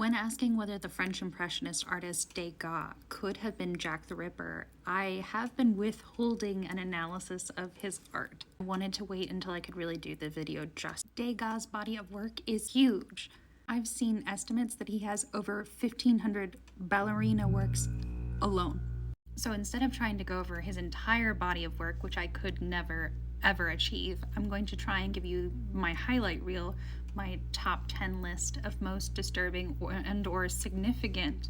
When asking whether the French Impressionist artist Degas could have been Jack the Ripper, I have been withholding an analysis of his art. I wanted to wait until I could really do the video justice. Degas' body of work is huge. I've seen estimates that he has over 1,500 ballerina works alone. So instead of trying to go over his entire body of work, which I could never ever achieve, I'm going to try and give you my highlight reel, my top 10 list of most disturbing or significant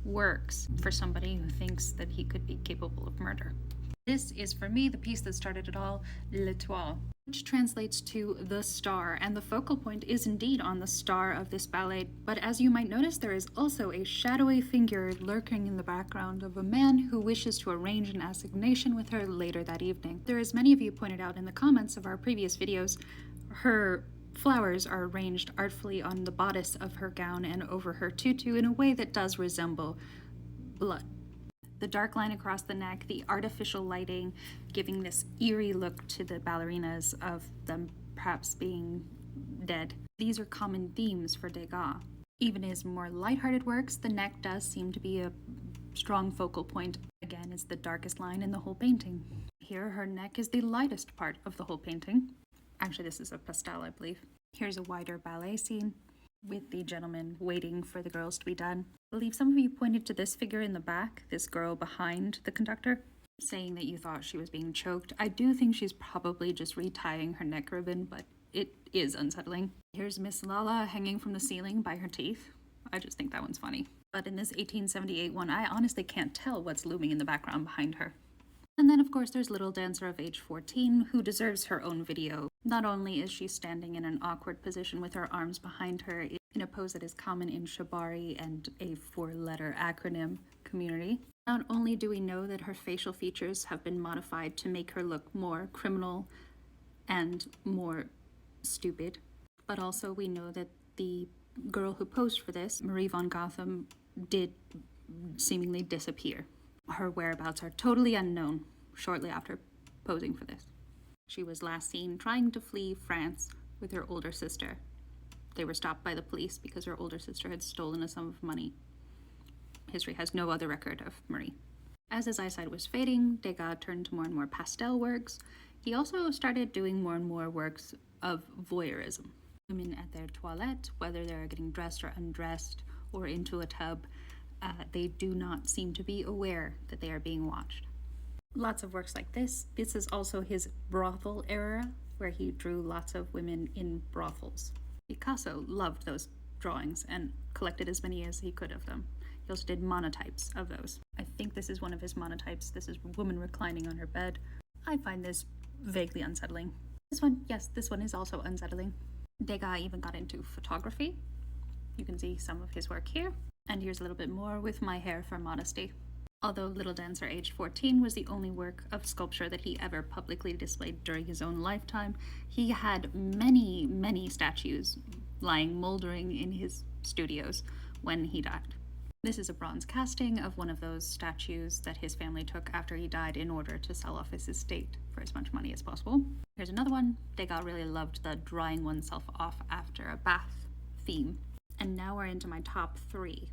works for somebody who thinks that he could be capable of murder. This is, for me, the piece that started it all, L'Étoile, which translates to the star, and the focal point is indeed on the star of this ballet. But as you might notice, there is also a shadowy figure lurking in the background of a man who wishes to arrange an assignation with her later that evening. There, as many of you pointed out in the comments of our previous videos, her flowers are arranged artfully on the bodice of her gown and over her tutu in a way that does resemble blood. The dark line across the neck, the artificial lighting, giving this eerie look to the ballerinas of them perhaps being dead. These are common themes for Degas. Even in his more lighthearted works, the neck does seem to be a strong focal point. Again, it's the darkest line in the whole painting. Here, her neck is the lightest part of the whole painting. Actually, this is a pastel, I believe. Here's a wider ballet scene with the gentleman waiting for the girls to be done. I believe some of you pointed to this figure in the back, this girl behind the conductor, saying that you thought she was being choked. I do think she's probably just retying her neck ribbon, but it is unsettling. Here's Miss Lala hanging from the ceiling by her teeth. I just think that one's funny. But in this 1878 one, I honestly can't tell what's looming in the background behind her. And then, of course, there's Little Dancer of age 14, who deserves her own video. Not only is she standing in an awkward position with her arms behind her in a pose that is common in shibari and a four-letter acronym community, not only do we know that her facial features have been modified to make her look more criminal and more stupid, but also we know that the girl who posed for this, Marie von Gotham, did seemingly disappear. Her whereabouts are totally unknown shortly after posing for this. She was last seen trying to flee France with her older sister. They were stopped by the police because her older sister had stolen a sum of money. History has no other record of Marie. As his eyesight was fading, Degas turned to more and more pastel works. He also started doing more and more works of voyeurism. Women at their toilette, whether they're getting dressed or undressed or into a tub, they do not seem to be aware that they are being watched. Lots of works like this. This is also his brothel era, where he drew lots of women in brothels. Picasso loved those drawings and collected as many as he could of them. He also did monotypes of those. I think this is one of his monotypes. This is a woman reclining on her bed. I find this vaguely unsettling. This one, yes, this one is also unsettling. Degas even got into photography. You can see some of his work here. And here's a little bit more with My Hair for Modesty. Although Little Dancer aged 14 was the only work of sculpture that he ever publicly displayed during his own lifetime, he had many, many statues lying moldering in his studios when he died. This is a bronze casting of one of those statues that his family took after he died in order to sell off his estate for as much money as possible. Here's another one. Degas really loved the drying oneself off after a bath theme. And now we're into my top 3.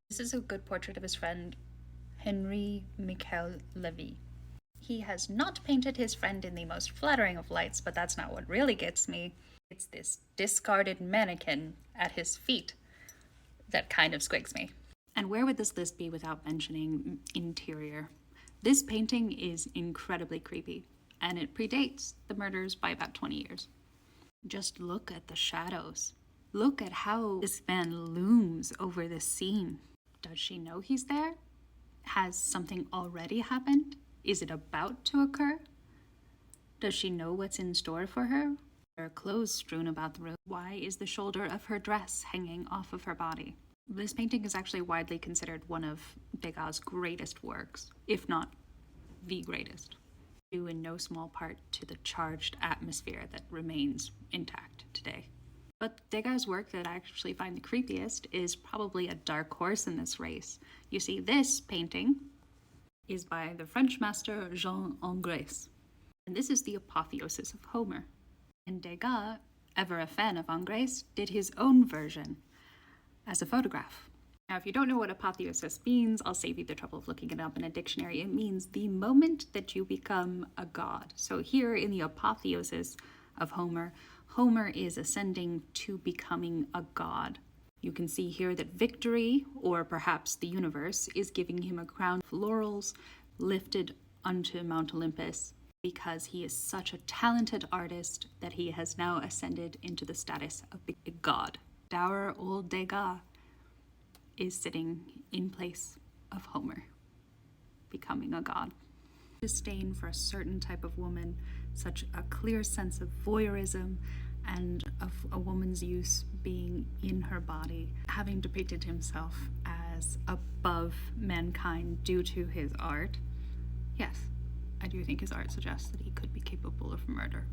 This is a good portrait of his friend, Henri Michel Levy. He has not painted his friend in the most flattering of lights, but that's not what really gets me. It's this discarded mannequin at his feet that kind of squigs me. And where would this list be without mentioning interior? This painting is incredibly creepy, and it predates the murders by about 20 years. Just look at the shadows. Look at how this man looms over this scene. Does she know he's there? Has something already happened? Is it about to occur? Does she know what's in store for her? There are clothes strewn about the room. Why is the shoulder of her dress hanging off of her body? This painting is actually widely considered one of Degas' greatest works, if not the greatest, due in no small part to the charged atmosphere that remains intact today. But Degas' work that I actually find the creepiest is probably a dark horse in this race. You see, this painting is by the French master Jean Ingres, and this is the apotheosis of Homer. And Degas, ever a fan of Ingres, did his own version. as a photograph. Now, if you don't know what apotheosis means, I'll save you the trouble of looking it up in a dictionary. It means the moment that you become a god. So here in the apotheosis of Homer, Homer is ascending to becoming a god. You can see here that victory, or perhaps the universe, is giving him a crown of laurels lifted unto Mount Olympus because he is such a talented artist that he has now ascended into the status of a god. Our old Degas is sitting in place of Homer, becoming a god. Disdain for a certain type of woman, such a clear sense of voyeurism and of a woman's use being in her body, having depicted himself as above mankind due to his art. Yes, I do think his art suggests that he could be capable of murder.